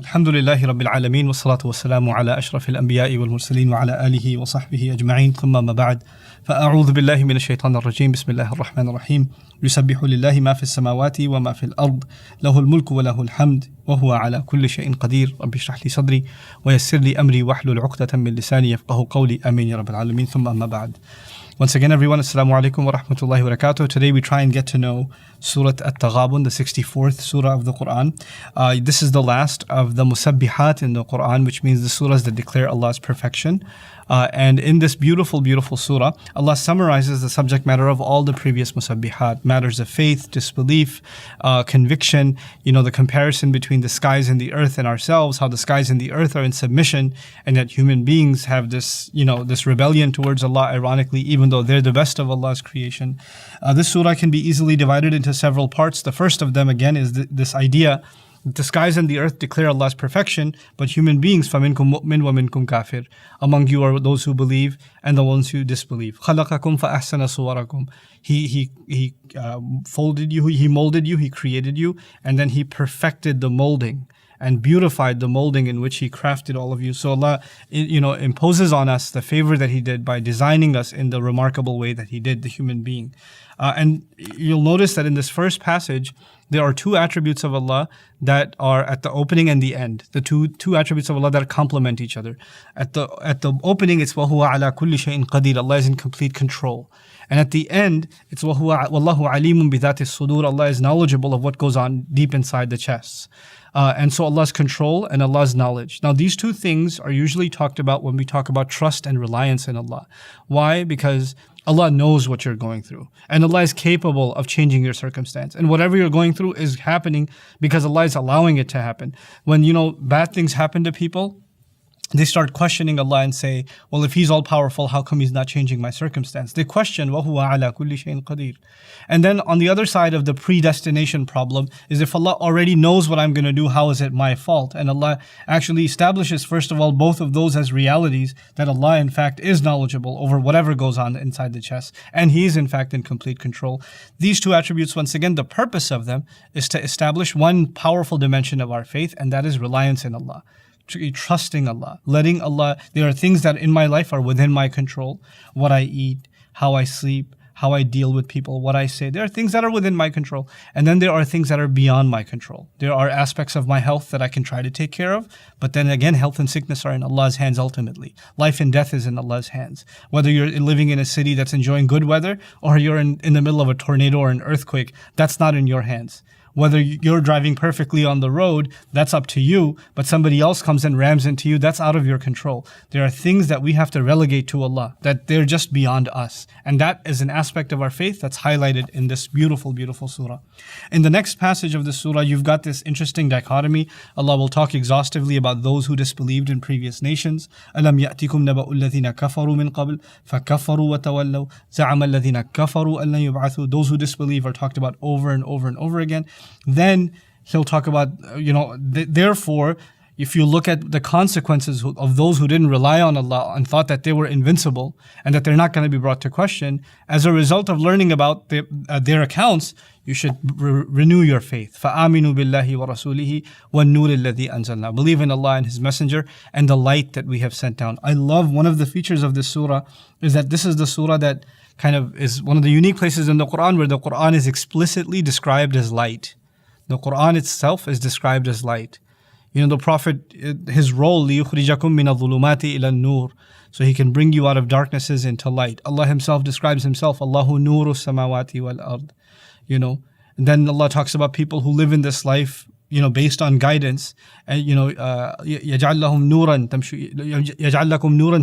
Alhamdulillahi Rabbil Alameen, wassalatu wassalamu ala ashrafil anbiya'i wal mursaleen wa ala alihi wa sahbihi ajma'een, thumma ma ba'd. فأعوذ بالله من الشيطان الرجيم بسم الله الرحمن الرحيم يسبح لله ما في السماوات وما في الأرض له الملك وله الحمد وهو على كل شيء قدير رب اشرح لي صدري ويسر لي أمري واحلل عقدة من لساني يفقهوا قولي آمين يا رب العالمين ثم أما بعد. Once again, everyone, assalamu alaikum wa rahmatullahi wa barakatuh. Today we try and get to know Surah Taghabun, the 64th surah of the Quran. This is the last of the musabbihat in the Quran, which means the surahs that declare Allah's perfection. And in this beautiful, beautiful surah, Allah summarizes the subject matter of all the previous musabbihat, matters of faith, disbelief, conviction, the comparison between the skies and the earth and ourselves, how the skies and the earth are in submission, and that human beings have this, this rebellion towards Allah, ironically, even though they're the best of Allah's creation. This surah can be easily divided into several parts. The first of them, again, is this idea the skies and the earth declare Allah's perfection, but human beings, فَمِنْكُمْ مُؤْمِنٌ وَمِنْكُمْ كَافِرٌ. Among you are those who believe and the ones who disbelieve. خَلَقَكُمْ فَأَحْسَنَ صُوَرَكُمْ. He folded you, He molded you, He created you, and then He perfected the molding and beautified the molding in which He crafted all of you. So Allah, imposes on us the favor that He did by designing us in the remarkable way that He did, the human being. And you'll notice that in this first passage, there are two attributes of Allah that are at the opening and the end. The two attributes of Allah that complement each other. At the opening, it's وَهُوَ عَلَى كُلِّ شَيْءٍ قَدِيرٌ. Allah is in complete control. And at the end, it's وَاللَّهُ عَلِيمٌ بِذَاتِ الصُّدُورِ. Allah is knowledgeable of what goes on deep inside the chests. And so Allah's control and Allah's knowledge. Now these two things are usually talked about when we talk about trust and reliance in Allah. Why? Because Allah knows what you're going through. And Allah is capable of changing your circumstance. And whatever you're going through is happening because Allah is allowing it to happen. When, bad things happen to people, they start questioning Allah and say, well, if He's all-powerful, how come He's not changing my circumstance? They question, وَهُوَ عَلَى كُلِّ شَيْءٍ قَدِيرٌ. And then on the other side of the predestination problem is if Allah already knows what I'm going to do, how is it my fault? And Allah actually establishes, first of all, both of those as realities, that Allah, in fact, is knowledgeable over whatever goes on inside the chest. And He is, in fact, in complete control. These two attributes, once again, the purpose of them is to establish one powerful dimension of our faith, and that is reliance in Allah. Trusting Allah, letting Allah, there are things that in my life are within my control. What I eat, how I sleep, how I deal with people, what I say. There are things that are within my control. And then there are things that are beyond my control. There are aspects of my health that I can try to take care of. But then again, health and sickness are in Allah's hands ultimately. Life and death is in Allah's hands. Whether you're living in a city that's enjoying good weather or you're in the middle of a tornado or an earthquake, that's not in your hands. Whether you're driving perfectly on the road, that's up to you, but somebody else comes and rams into you, that's out of your control. There are things that we have to relegate to Allah, that they're just beyond us. And that is an aspect of our faith that's highlighted in this beautiful, beautiful surah. In the next passage of the surah, you've got this interesting dichotomy. Allah will talk exhaustively about those who disbelieved in previous nations. أَلَمْ يَأْتِكُمْ نَبَأُ الَّذِينَ كَفَرُوا مِنْ قَبْلِ فَكَفَرُوا وَتَوَلَّوْا زَعَمَ الَّذِينَ كَفَرُوا أَن لَّن يُبْعَثُوا. Those who disbelieve are talked about over and over and over again. Then He'll talk about, therefore, if you look at the consequences of those who didn't rely on Allah and thought that they were invincible and that they're not going to be brought to question, as a result of learning about their accounts, you should renew your faith. فَآمِنُوا بِاللَّهِ وَرَسُولِهِ وَالنُّورِ الَّذِي أَنزَلْنَا. Believe in Allah and His Messenger and the light that we have sent down. I love one of the features of this surah is that this is the surah that kind of is one of the unique places in the Quran where the Quran is explicitly described as light. The Quran itself is described as light. The Prophet, his role, لِيُخْرِجَكُم مِّنَ الظُّلُمَاتِ إِلَى النُّورِ, so He can bring you out of darknesses into light. Allah Himself describes Himself, Allahu nuru samawati wal ard. And then Allah talks about people who live in this life, based on guidance. And يَجْعَلْ لَكُمْ نُورًا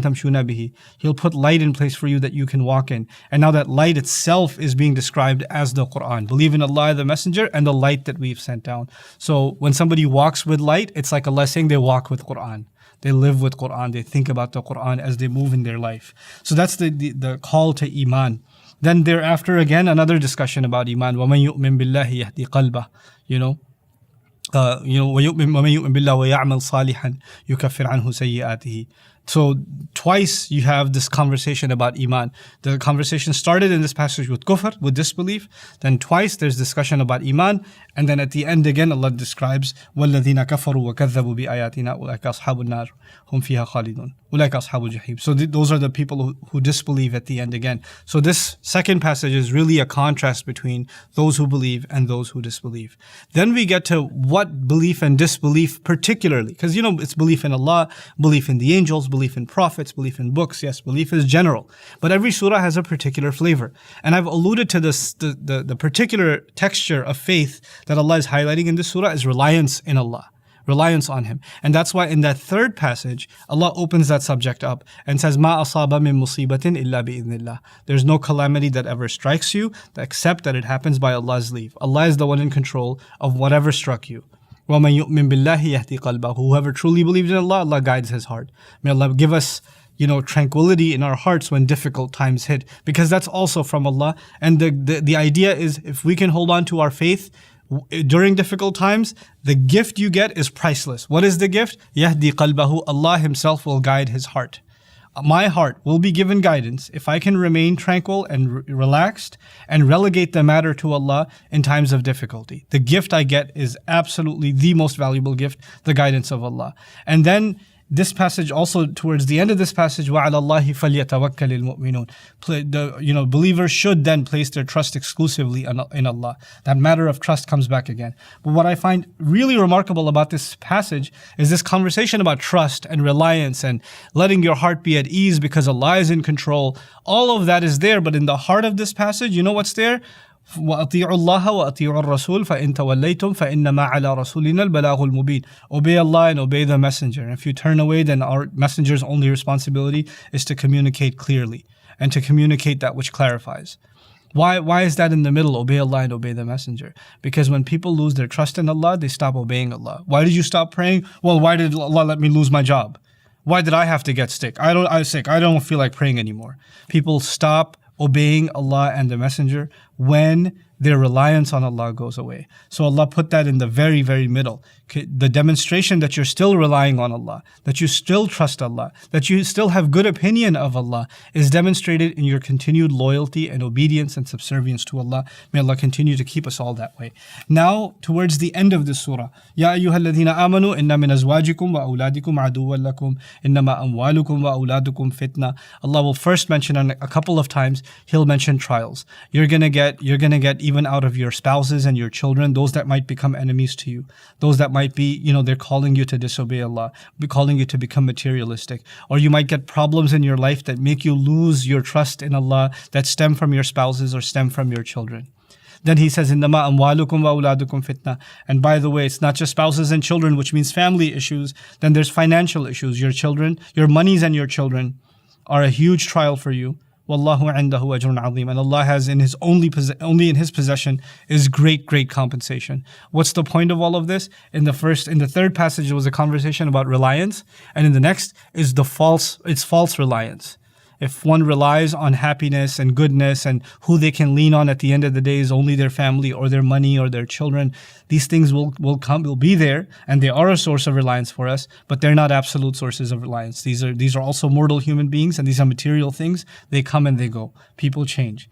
تَمْشُونَ بِهِ. He'll put light in place for you that you can walk in. And now that light itself is being described as the Quran. Believe in Allah, the Messenger, and the light that we've sent down. So when somebody walks with light, it's like Allah saying they walk with Quran. They live with Quran. They think about the Quran as they move in their life. So that's the call to Iman. Then thereafter, again, another discussion about Iman. وَمَن يُؤْمِن بِاللَّهِ يَهْدِي قَلْبَهُ. وَمَن يُؤْمِن بِاللَّهِ وَيَعْمَلْ صَالِحًا يُكَفِّرْ عَنْهُ سَيِّئَاتِهِ. So twice you have this conversation about Iman. The conversation started in this passage with kufr, with disbelief. Then twice there's discussion about Iman. And then at the end again Allah describes وَالَّذِينَ كَفَرُوا وَكَذَّبُوا بِآيَاتِنَا أُولَٰئِكَ أَصْحَابُ النَّارِ هُمْ فِيهَا خَالِدُونَ أُولَٰئِكَ أَصْحَابُ الْجَحِيمِ. So those are the people who disbelieve at the end again. So this second passage is really a contrast between those who believe and those who disbelieve. Then we get to what belief and disbelief particularly. Because it's belief in Allah, belief in the angels, belief in prophets, belief in books. Yes, belief is general. But every surah has a particular flavor. And I've alluded to this, the particular texture of faith that Allah is highlighting in this surah is reliance in Allah. Reliance on Him. And that's why in that third passage, Allah opens that subject up and says, مَا أَصَابَ مِن مُصِيبَةٍ إِلَّا بِإِذْنِ اللَّهِ. There's no calamity that ever strikes you except that it happens by Allah's leave. Allah is the one in control of whatever struck you. وَمَن يُؤْمِن بِاللَّهِ يَهْدِي قَلْبَهُ. Whoever truly believes in Allah, Allah guides his heart. May Allah give us tranquility in our hearts when difficult times hit, because that's also from Allah. And the idea is, if we can hold on to our faith during difficult times, the gift you get is priceless. What is the gift? يَهْدِي قَلْبَهُ. Allah Himself will guide his heart. My heart will be given guidance if I can remain tranquil and relaxed and relegate the matter to Allah in times of difficulty. The gift I get is absolutely the most valuable gift, the guidance of Allah. And then this passage also, towards the end of this passage, وَعَلَى اللَّهِ فَلْيَتَوَكَّلِ الْمُؤْمِنُونَ. Believers should then place their trust exclusively in Allah. That matter of trust comes back again. But what I find really remarkable about this passage is this conversation about trust and reliance and letting your heart be at ease because Allah is in control. All of that is there, but in the heart of this passage, you know what's there? وَأَطِيعُوا اللَّهَ وَأَطِيعُوا الرَّسُولَ فَإِن تَوَلَّيْتُمْ فَإِنَّمَا عَلَى رَسُولِنَا الْبَلَاغُ الْمُبِينُ. Obey Allah and obey the messenger. And if you turn away, then our messenger's only responsibility is to communicate clearly and to communicate that which clarifies. Why is that in the middle? Obey Allah and obey the messenger. Because when people lose their trust in Allah, they stop obeying Allah. Why did you stop praying? Well, why did Allah let me lose my job? Why did I have to get sick? I was sick. I don't feel like praying anymore. People stop obeying Allah and the messenger when their reliance on Allah goes away. So Allah put that in the very, very middle. The demonstration that you're still relying on Allah, that you still trust Allah, that you still have good opinion of Allah is demonstrated in your continued loyalty and obedience and subservience to Allah. May Allah continue to keep us all that way. Now, towards the end of this surah, يَا أَيُّهَا الَّذِينَ آمَنُوا إِنَّ مِنْ أَزْوَاجِكُمْ وَأَوْلَادِكُمْ عَدُوًّا لَكُمْ إِنَّمَا أَمْوَالُكُمْ وَأَوْلَادُكُمْ فِتْنَةٌ. Allah will first mention a couple of times, He'll mention trials. You're gonna get even out of your spouses and your children, those that might become enemies to you, those that might be, they're calling you to disobey Allah, calling you to become materialistic, or you might get problems in your life that make you lose your trust in Allah that stem from your spouses or stem from your children. Then He says, إِنَّمَا أَمْوَالُكُمْ وَأَوْلَادُكُمْ فِتْنَةٌ. And by the way, it's not just spouses and children, which means family issues. Then there's financial issues. Your children, your monies and your children are a huge trial for you. وَاللَّهُ عِنْدَهُ أَجْرٌ عَظِيمٌ. And Allah has only in His possession is great compensation. What's the point of all of this? In the third passage, it was a conversation about reliance, and in the next is false reliance. If one relies on happiness and goodness and who they can lean on at the end of the day is only their family or their money or their children, these things will be there, and they are a source of reliance for us, but they're not absolute sources of reliance. These are also mortal human beings, and these are material things. They come and they go. People change.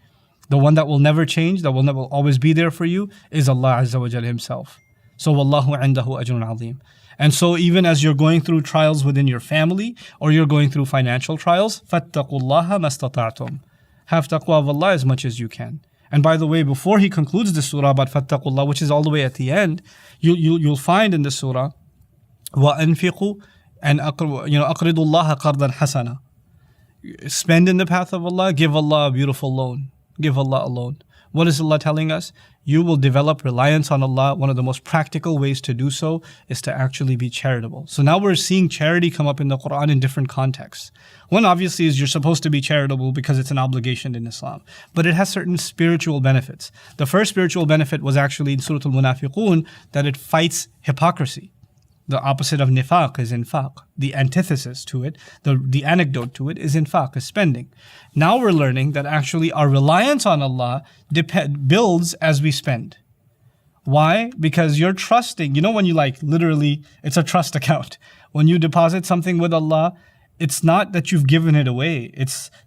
The one that will never change, the one that will always be there for you is Allah Azza wa Jal Himself. So وَاللَّهُ عِنْدَهُ أَجْرٌ عَظِيمٌ. And so even as you're going through trials within your family or you're going through financial trials, فَاتَّقُوا اللَّهَ مَا اسْتَطَعْتُمْ. Have taqwa of Allah as much as you can. And by the way, before He concludes the surah about فَاتَّقُوا اللَّهَ, which is all the way at the end, you'll find in the surah, وَأَنْفِقُوا and أَقْرِضُوا اللَّهَ قَرْضًا حَسَنًا. Spend in the path of Allah, give Allah a beautiful loan. Give Allah a loan. What is Allah telling us? You will develop reliance on Allah. One of the most practical ways to do so is to actually be charitable. So now we're seeing charity come up in the Quran in different contexts. One obviously is you're supposed to be charitable because it's an obligation in Islam. But it has certain spiritual benefits. The first spiritual benefit was actually in Surah Al-Munafiqun, that it fights hypocrisy. The opposite of nifaq is infaq. The antithesis to it, the anecdote to it is infaq, is spending. Now we're learning that actually our reliance on Allah builds as we spend. Why? Because you're trusting. When you literally, it's a trust account. When you deposit something with Allah, it's not that you've given it away.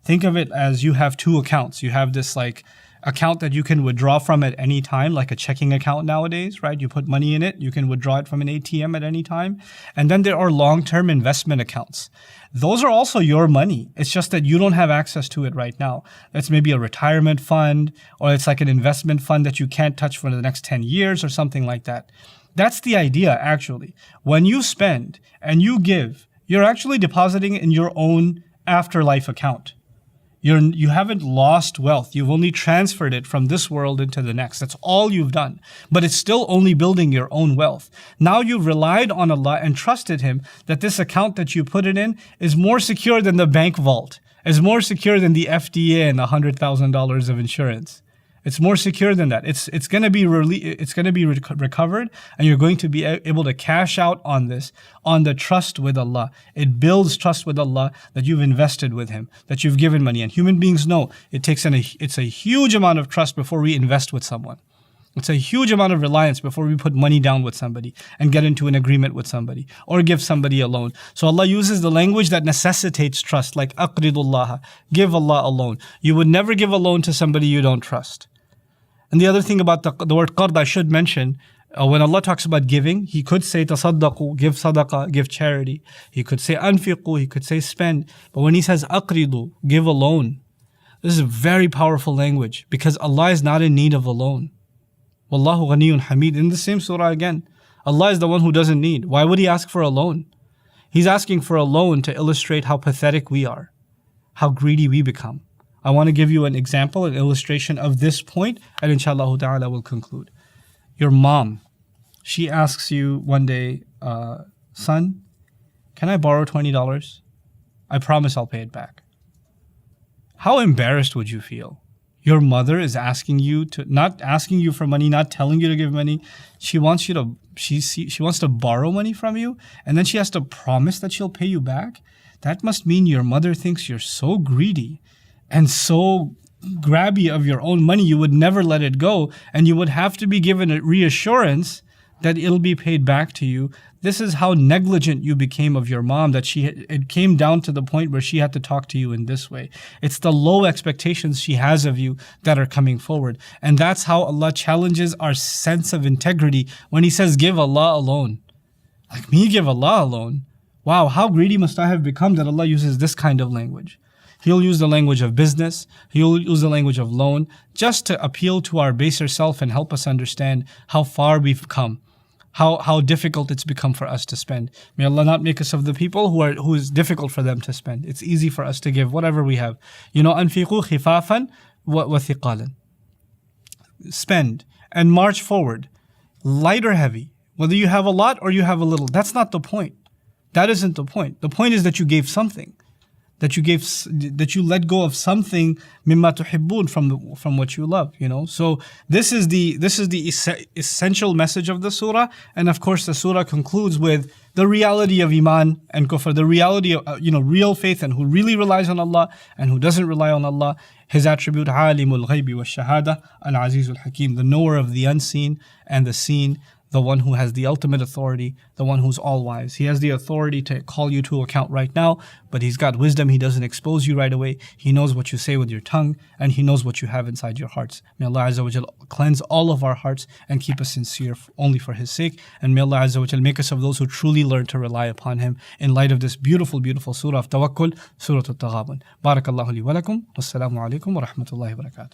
Think of it as you have two accounts. You have this like account that you can withdraw from at any time, like a checking account nowadays, right? You put money in it, you can withdraw it from an ATM at any time. And then there are long-term investment accounts. Those are also your money. It's just that you don't have access to it right now. That's maybe a retirement fund, or it's like an investment fund that you can't touch for the next 10 years or something like that. That's the idea, actually. When you spend and you give, you're actually depositing in your own afterlife account. You haven't lost wealth. You've only transferred it from this world into the next. That's all you've done. But it's still only building your own wealth. Now you've relied on Allah and trusted Him that this account that you put it in is more secure than the bank vault, is more secure than the FDA and $100,000 of insurance. It's more secure than that. It's going to be recovered, and you're going to be able to cash out on this, on the trust with Allah. It builds trust with Allah that you've invested with Him, that you've given money. And human beings know it's a huge amount of trust before we invest with someone. It's a huge amount of reliance before we put money down with somebody and get into an agreement with somebody or give somebody a loan. So Allah uses the language that necessitates trust, like aqridullah, give Allah a loan. You would never give a loan to somebody you don't trust. And the other thing about the word qard I should mention, when Allah talks about giving, He could say tasaddaqu, give sadaqah, give charity. He could say anfiqu, He could say spend. But when He says aqridu, give a loan, this is a very powerful language because Allah is not in need of a loan. Wallahu ghaniyun hamid. In the same surah again, Allah is the one who doesn't need. Why would He ask for a loan? He's asking for a loan to illustrate how pathetic we are, how greedy we become. I want to give you an example, an illustration of this point, and inshallah ta'ala will conclude. Your mom, she asks you one day, son, can I borrow $20? I promise I'll pay it back. How embarrassed would you feel? Your mother is asking you to, not asking you for money, not telling you to give money. She wants to borrow money from you, and then she has to promise that she'll pay you back. That must mean your mother thinks you're so greedy and so grabby of your own money, you would never let it go, and you would have to be given a reassurance that it'll be paid back to you. This is how negligent you became of your mom, that it came down to the point where she had to talk to you in this way. It's the low expectations she has of you that are coming forward. And that's how Allah challenges our sense of integrity when He says, give Allah alone. Like me, give Allah alone. Wow, how greedy must I have become that Allah uses this kind of language? He'll use the language of business. He'll use the language of loan just to appeal to our baser self and help us understand how far we've come, how difficult it's become for us to spend. May Allah not make us of the people who is difficult for them to spend. It's easy for us to give whatever we have. أنفقوا خفافا وثقالا. Spend and march forward, light or heavy. Whether you have a lot or you have a little, that's not the point. That isn't the point. The point is that you gave something. That you let go of something mimma tuhibbun from what you love, So this is the essential message of the surah, and of course the surah concludes with the reality of iman and kufr, the reality of real faith and who really relies on Allah and who doesn't rely on Allah. His attribute alimul ghaybi wa shahada al-azizul hakim, the knower of the unseen and the seen, the one who has the ultimate authority, the one who's all-wise. He has the authority to call you to account right now, but He's got wisdom. He doesn't expose you right away. He knows what you say with your tongue, and He knows what you have inside your hearts. May Allah Azza wa Jal cleanse all of our hearts and keep us sincere only for His sake. And may Allah Azza wa Jal make us of those who truly learn to rely upon Him in light of this beautiful, beautiful surah of Tawakkul, Surah Taghabun. Barakallahu li wa lakum. Wassalamu alaikum wa rahmatullahi wa barakatuh.